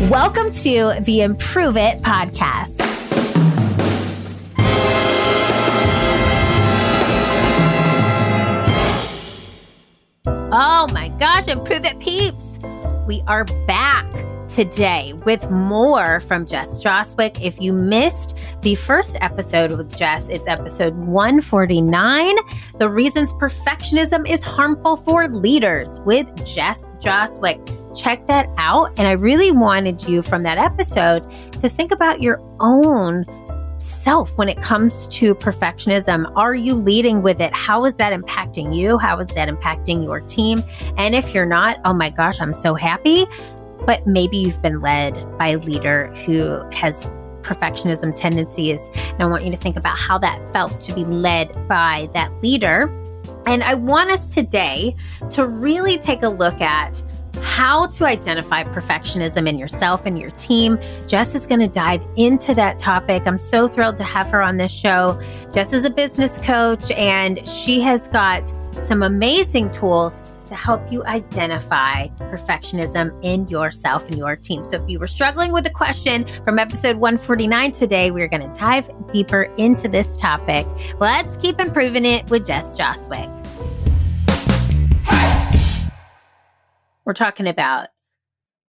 Welcome to the Improve It podcast. Oh my gosh, Improve It peeps. We are back today with more from Jess Joswick. If you missed the first episode with Jess, it's episode 149, The Reasons Perfectionism is Harmful for Leaders with Jess Joswick. Check that out. And I really wanted you from that episode to think about your own self when it comes to perfectionism. Are you leading with it? How is that impacting you? How is that impacting your team? And if you're not, oh my gosh, I'm so happy. But maybe you've been led by a leader who has perfectionism tendencies. And I want you to think about how that felt to be led by that leader. And I want us today to really take a look at how to identify perfectionism in yourself and your team. Jess is going to dive into that topic. I'm so thrilled to have her on this show. Jess is a business coach, and she has got some amazing tools to help you identify perfectionism in yourself and your team. So if you were struggling with the question from episode 149 today, we're going to dive deeper into this topic. Let's keep improving it with Jess Joswick. We're talking about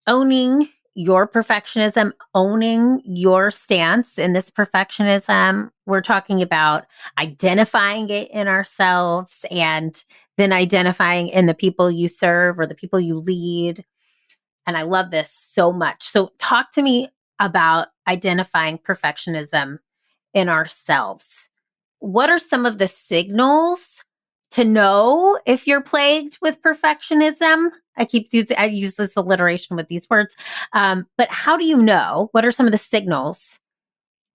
owning your perfectionism, owning your stance in this perfectionism. We're talking about identifying it in ourselves and then identifying in the people you serve or the people you lead. And I love this so much. So talk to me about identifying perfectionism in ourselves. What are some of the signals to know if you're plagued with perfectionism? I use this alliteration with these words. But how do you know? What are some of the signals?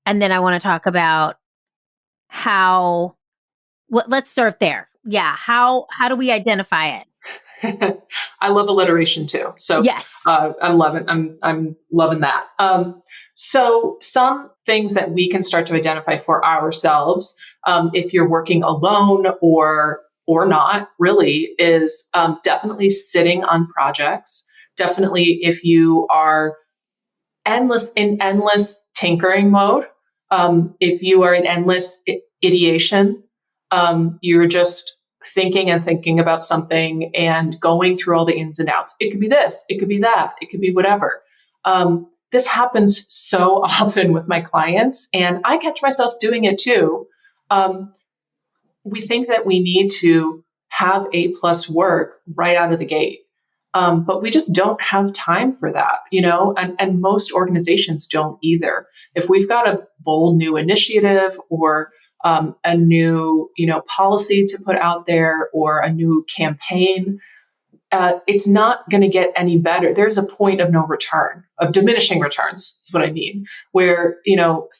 And then I want to talk about let's start there. Yeah. How do we identify it? I love alliteration too. So yes, I'm loving that. So some things that we can start to identify for ourselves, if you're working alone or not really, is definitely sitting on projects. Definitely if you are in endless tinkering mode, if you are in endless ideation, you're just thinking and thinking about something and going through all the ins and outs. It could be this, it could be that, it could be whatever. This happens so often with my clients, and I catch myself doing it too. We think that we need to have A+ work right out of the gate. But we just don't have time for that, and most organizations don't either. If we've got a bold new initiative or a new, policy to put out there or a new campaign, it's not going to get any better. There's a point of no return, of diminishing returns is what I mean, where,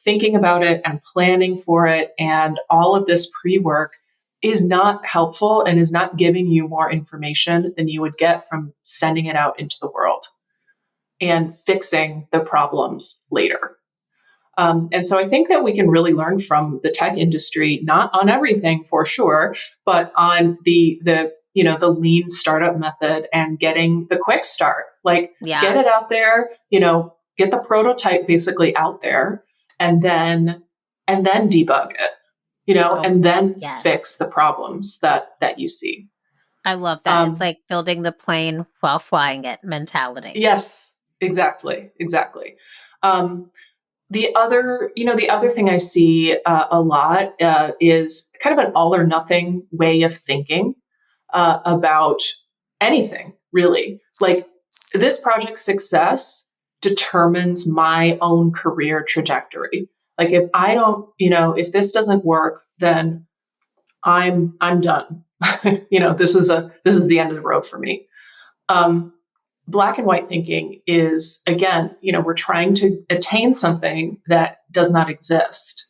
thinking about it and planning for it and all of this pre-work is not helpful and is not giving you more information than you would get from sending it out into the world and fixing the problems later. And so I think that we can really learn from the tech industry, not on everything for sure, but on the lean startup method and getting the quick start, get it out there, get the prototype basically out there and then debug it, and then fix the problems that you see. I love that. It's like building the plane while flying it mentality. Yes, exactly. The other thing I see a lot is kind of an all or nothing way of thinking about anything, really. Like, this project's success determines my own career trajectory. Like, if I don't, if this doesn't work, then I'm done. This is the end of the road for me. Black and white thinking is, again, we're trying to attain something that does not exist.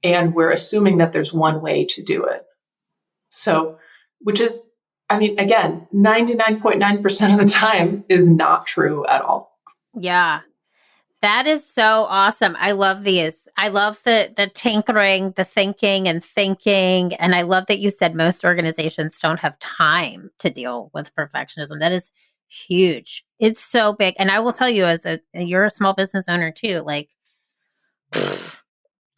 And we're assuming that there's one way to do it. So, which is, again, 99.9% of the time is not true at all. Yeah. That is so awesome. I love these. I love the tinkering, the thinking. And I love that you said most organizations don't have time to deal with perfectionism. That is Huge. It's so big. And I will tell you, you're a small business owner too, like,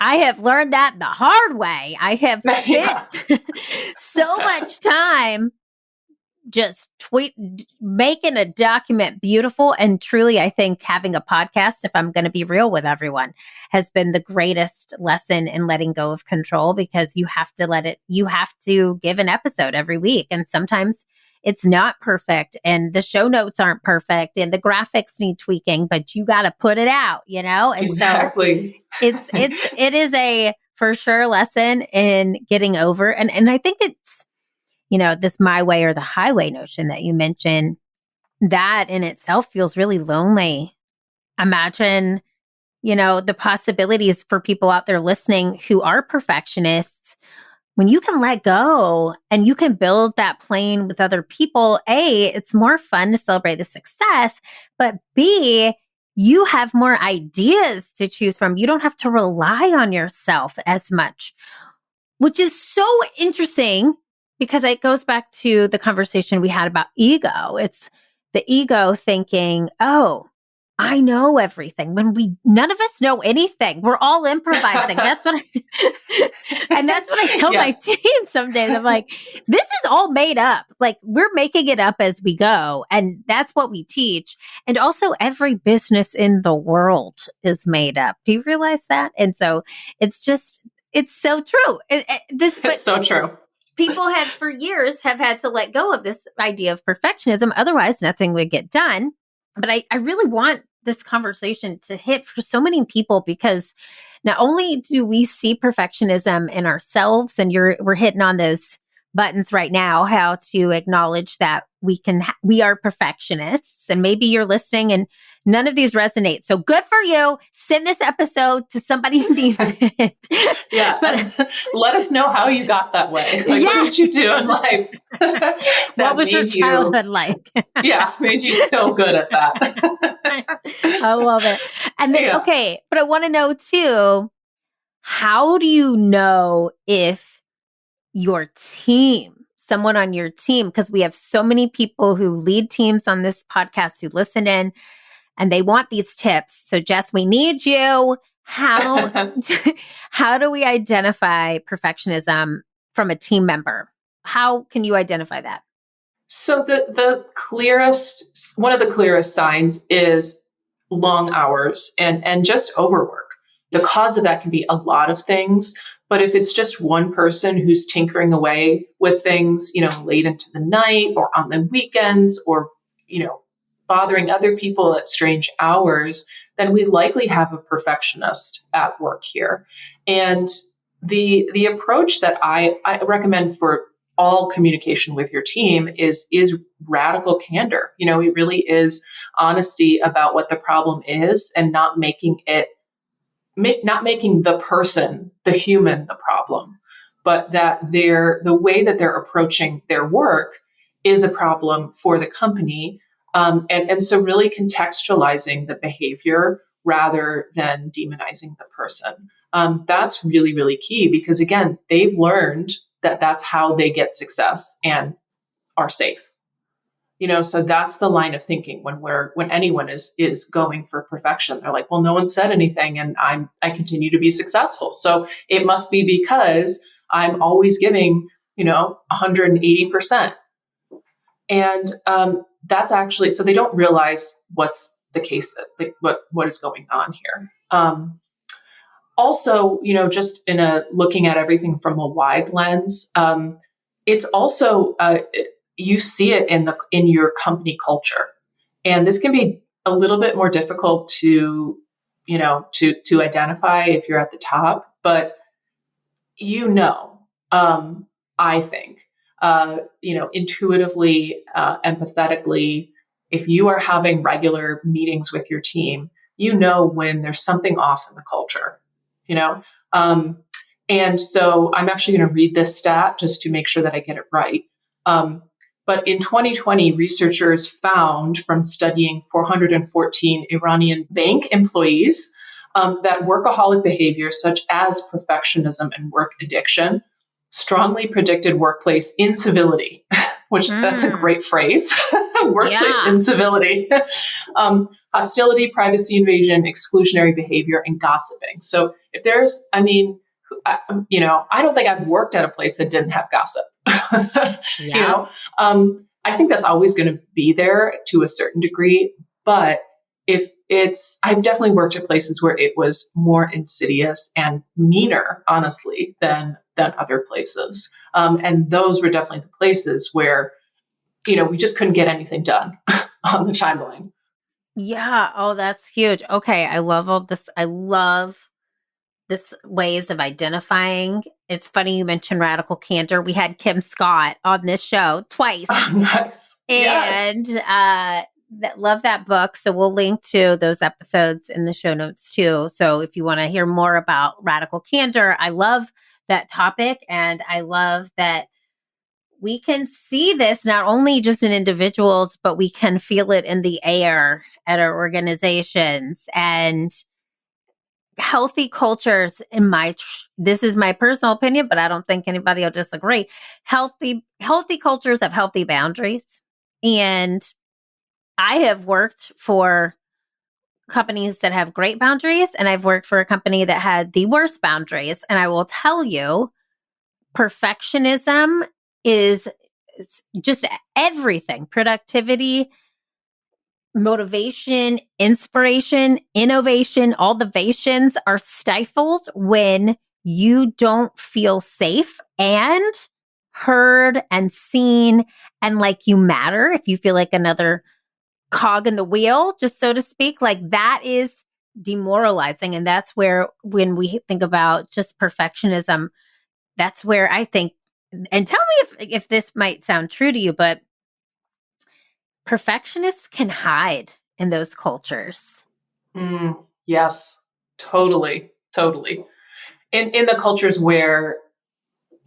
I have learned that the hard way. I have Yeah. spent so much time just making a document beautiful. And truly, I think having a podcast, if I'm going to be real with everyone, has been the greatest lesson in letting go of control, because you have to give an episode every week. And sometimes it's not perfect and the show notes aren't perfect and the graphics need tweaking, but you got to put it out, And Exactly. so it is a for sure lesson in getting over. And I think it's, this my way or the highway notion that you mentioned, that in itself feels really lonely. Imagine, the possibilities for people out there listening who are perfectionists. When you can let go and you can build that plane with other people, A, it's more fun to celebrate the success, but B, you have more ideas to choose from. You don't have to rely on yourself as much, which is so interesting because it goes back to the conversation we had about ego. It's the ego thinking, oh, I know everything, when none of us know anything. We're all improvising. That's what I tell my team some days. I'm like, this is all made up. Like, we're making it up as we go. And that's what we teach. And also, every business in the world is made up. Do you realize that? And so it's so true. It's so true. People for years have had to let go of this idea of perfectionism. Otherwise, nothing would get done. But I really want this conversation to hit for so many people, because not only do we see perfectionism in ourselves, and we're hitting on those buttons right now, how to acknowledge that we are perfectionists, and maybe you're listening and none of these resonate. So good for you. Send this episode to somebody who needs it. Yeah. But let us know how you got that way. Like, what did you do in life? What was your childhood like? Made you so good at that. I love it. And then, okay, but I want to know too, how do you know if your team, someone on your team, because we have so many people who lead teams on this podcast who listen in and they want these tips. So Jess, we need you. How do we identify perfectionism from a team member? How can you identify that? So one of the clearest signs is long hours and just overwork. The cause of that can be a lot of things, but if it's just one person who's tinkering away with things, late into the night or on the weekends, or, bothering other people at strange hours, then we likely have a perfectionist at work here. And the approach that I recommend for all communication with your team is radical candor. It really is honesty about what the problem is, and not making the person, the human, the problem, but that the way that they're approaching their work is a problem for the company. And so really contextualizing the behavior rather than demonizing the person. That's really, really key, because again, they've learned that that's how they get success and are safe. So that's the line of thinking when anyone is going for perfection. They're like, well, no one said anything and I continue to be successful. So it must be because I'm always giving, 180%. And that's actually, so they don't realize what's the case, like what is going on here. Also, just looking at everything from a wide lens, it's also, you see it in your company culture. And this can be a little bit more difficult to identify if you're at the top, but I think, intuitively, empathetically, if you are having regular meetings with your team, when there's something off in the culture, and so I'm actually going to read this stat just to make sure that I get it right. But in 2020, researchers found from studying 414 Iranian bank employees that workaholic behaviors such as perfectionism and work addiction strongly predicted workplace incivility, which that's a great phrase. workplace Yeah. incivility, hostility, privacy invasion, exclusionary behavior, and gossiping. So if there's, I don't think I've worked at a place that didn't have gossip. you Yeah. know, I think that's always going to be there to a certain degree, but I've definitely worked at places where it was more insidious and meaner, honestly, than other places. And those were definitely the places where, we just couldn't get anything done on the timeline. Yeah. Oh, that's huge. Okay. I love all this. I love this ways of identifying. It's funny you mentioned radical candor. We had Kim Scott on this show twice. Oh, nice. Yes. And love that book. So we'll link to those episodes in the show notes too. So if you want to hear more about radical candor, I love that topic. And I love that we can see this not only just in individuals, but we can feel it in the air at our organizations. And healthy cultures, this is my personal opinion, but I don't think anybody will disagree. Healthy cultures have healthy boundaries. And I have worked for companies that have great boundaries, and I've worked for a company that had the worst boundaries. And I will tell you, perfectionism is just everything. Productivity, motivation, inspiration, innovation, all the vations are stifled when you don't feel safe and heard and seen and like you matter. If you feel like another cog in the wheel, just so to speak, like that is demoralizing. And that's where, when we think about just perfectionism, that's where I think, and tell me if this might sound true to you, but perfectionists can hide in those cultures. Yes, totally, totally. In the cultures where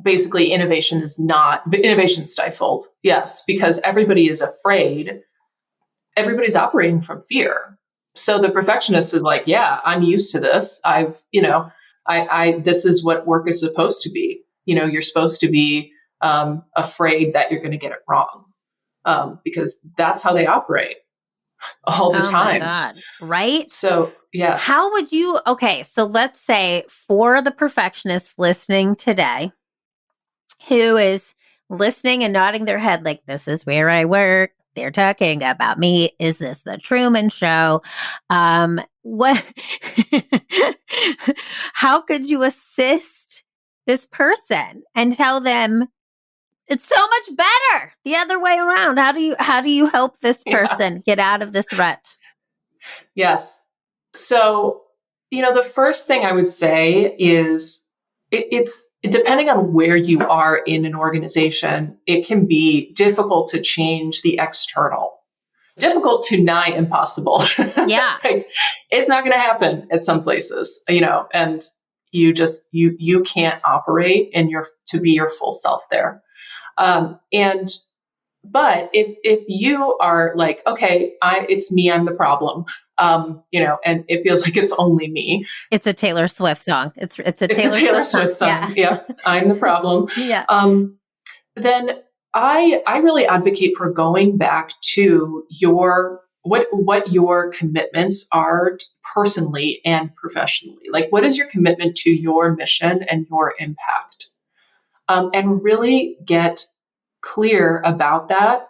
basically innovation stifled. Yes, because everybody is afraid. Everybody's operating from fear. So the perfectionist is like, yeah, I'm used to this. This is what work is supposed to be. You're supposed to be afraid that you're going to get it wrong, because that's how they operate all the Oh my time. God. Right? So, yes. How would you, okay, so let's say for the perfectionist listening today, who is listening and nodding their head like, this is where I work, they're talking about me, is this the Truman Show? What how could you assist this person and tell them it's so much better the other way around? How do you help this person get out of this rut? Yes. So, the first thing I would say is it's depending on where you are in an organization, it can be difficult to change the external. Difficult to nigh impossible. Yeah. Like, it's not going to happen at some places, and you can't operate to be your full self there. But if you are like, okay, it's me, I'm the problem, and it feels like it's only me. It's a Taylor Swift song. It's a Taylor Swift song. Yeah, I'm the problem. Yeah. Then I really advocate for going back to what your commitments are personally and professionally. Like, what is your commitment to your mission and your impact? And really get clear about that,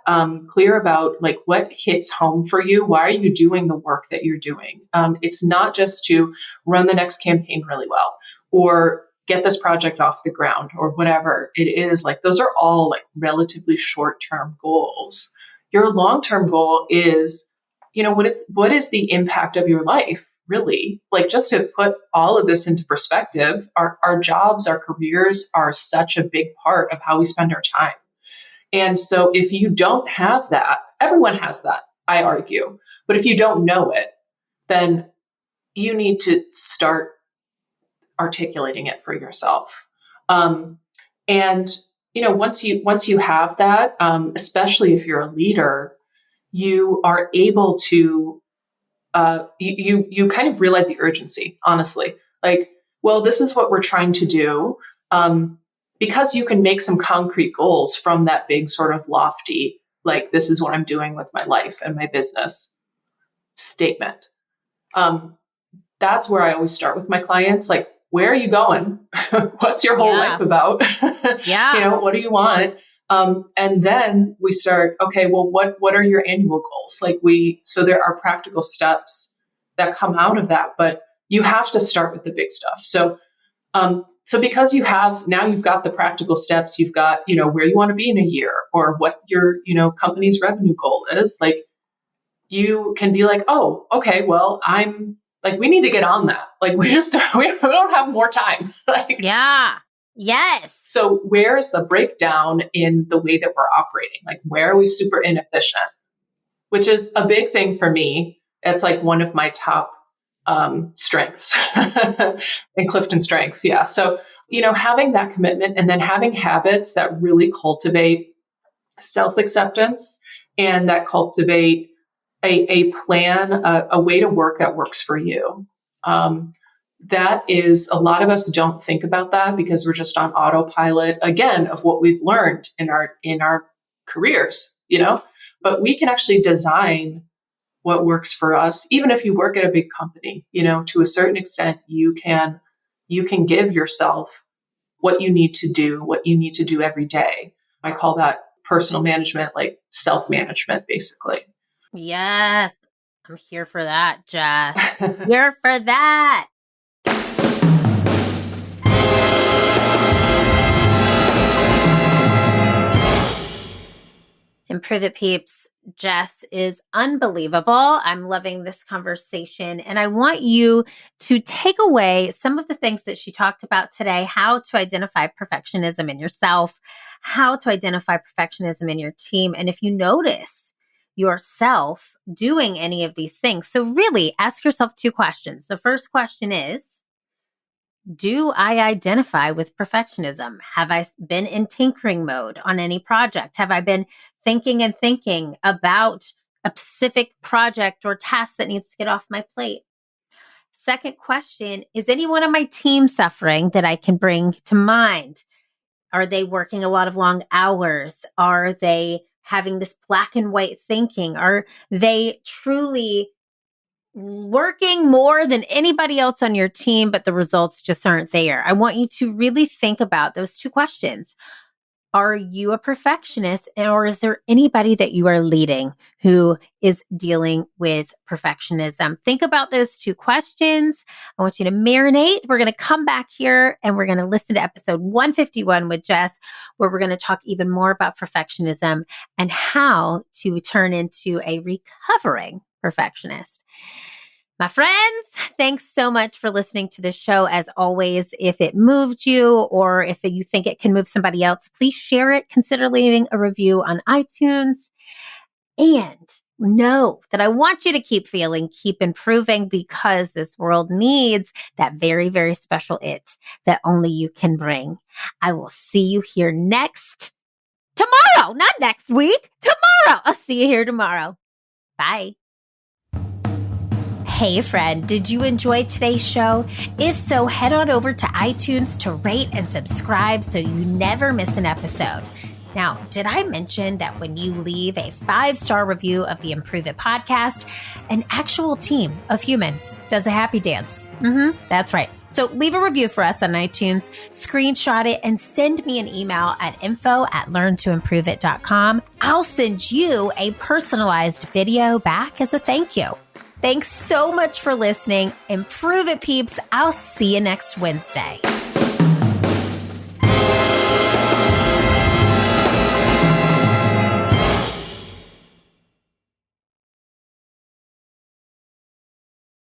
clear about like what hits home for you. Why are you doing the work that you're doing? It's not just to run the next campaign really well or get this project off the ground or whatever it is. Like, those are all like relatively short-term goals. Your long-term goal is, what is the impact of your life? Really, like, just to put all of this into perspective, our jobs, our careers are such a big part of how we spend our time. And so if you don't have that, everyone has that, I argue. But if you don't know it, then you need to start articulating it for yourself. And once you have that, especially if you're a leader, you are able to you kind of realize the urgency, honestly. Like, well, this is what we're trying to do. Because you can make some concrete goals from that big sort of lofty like, this is what I'm doing with my life and my business statement. That's where I always start with my clients. Like, where are you going? What's your whole life about? Yeah. What do you want? And then we start, okay, well, what are your annual goals? So there are practical steps that come out of that, but you have to start with the big stuff. So because you've got the practical steps, you've got, where you want to be in a year or what your, company's revenue goal is, like, you can be like, oh, okay, well, we need to get on that. Like, we don't have more time. Yeah. Yes. So where is the breakdown in the way that we're operating? Like, where are we super inefficient? Which is a big thing for me. It's like one of my top strengths and Clifton strengths. Yeah. So, having that commitment and then having habits that really cultivate self-acceptance and that cultivate a plan, a way to work that works for you. That is, a lot of us don't think about that because we're just on autopilot, again, of what we've learned in our careers, but we can actually design what works for us. Even if you work at a big company, to a certain extent, you can give yourself what you need to do every day. I call that personal management, like self-management, basically. Yes. I'm here for that, Jess. Here for that. Improve It peeps. Jess is unbelievable. I'm loving this conversation. And I want you to take away some of the things that she talked about today, how to identify perfectionism in yourself, how to identify perfectionism in your team. And if you notice yourself doing any of these things, so really ask yourself 2 questions. The first question is, do I identify with perfectionism? Have I been in tinkering mode on any project? Have I been thinking about a specific project or task that needs to get off my plate? Second question, is anyone on my team suffering that I can bring to mind? Are they working a lot of long hours? Are they having this black and white thinking? Are they truly working more than anybody else on your team, but the results just aren't there? I want you to really think about those 2 questions. Are you a perfectionist, or is there anybody that you are leading who is dealing with perfectionism? Think about those 2 questions. I want you to marinate. We're going to come back here and we're going to listen to episode 151 with Jess, where we're going to talk even more about perfectionism and how to turn into a recovering perfectionist. My friends, thanks so much for listening to the show. As always, if it moved you or if you think it can move somebody else, please share it. Consider leaving a review on iTunes. And know that I want you to keep feeling, keep improving, because this world needs that very, very special it that only you can bring. I will see you here tomorrow, not next week, tomorrow. I'll see you here tomorrow. Bye. Hey friend, did you enjoy today's show? If so, head on over to iTunes to rate and subscribe so you never miss an episode. Now, did I mention that when you leave a 5-star review of the Improve It podcast, an actual team of humans does a happy dance? That's right. So leave a review for us on iTunes, screenshot it, and send me an email at info@learntoimproveit.com. I'll send you a personalized video back as a thank you. Thanks so much for listening. Improve It, peeps. I'll see you next Wednesday.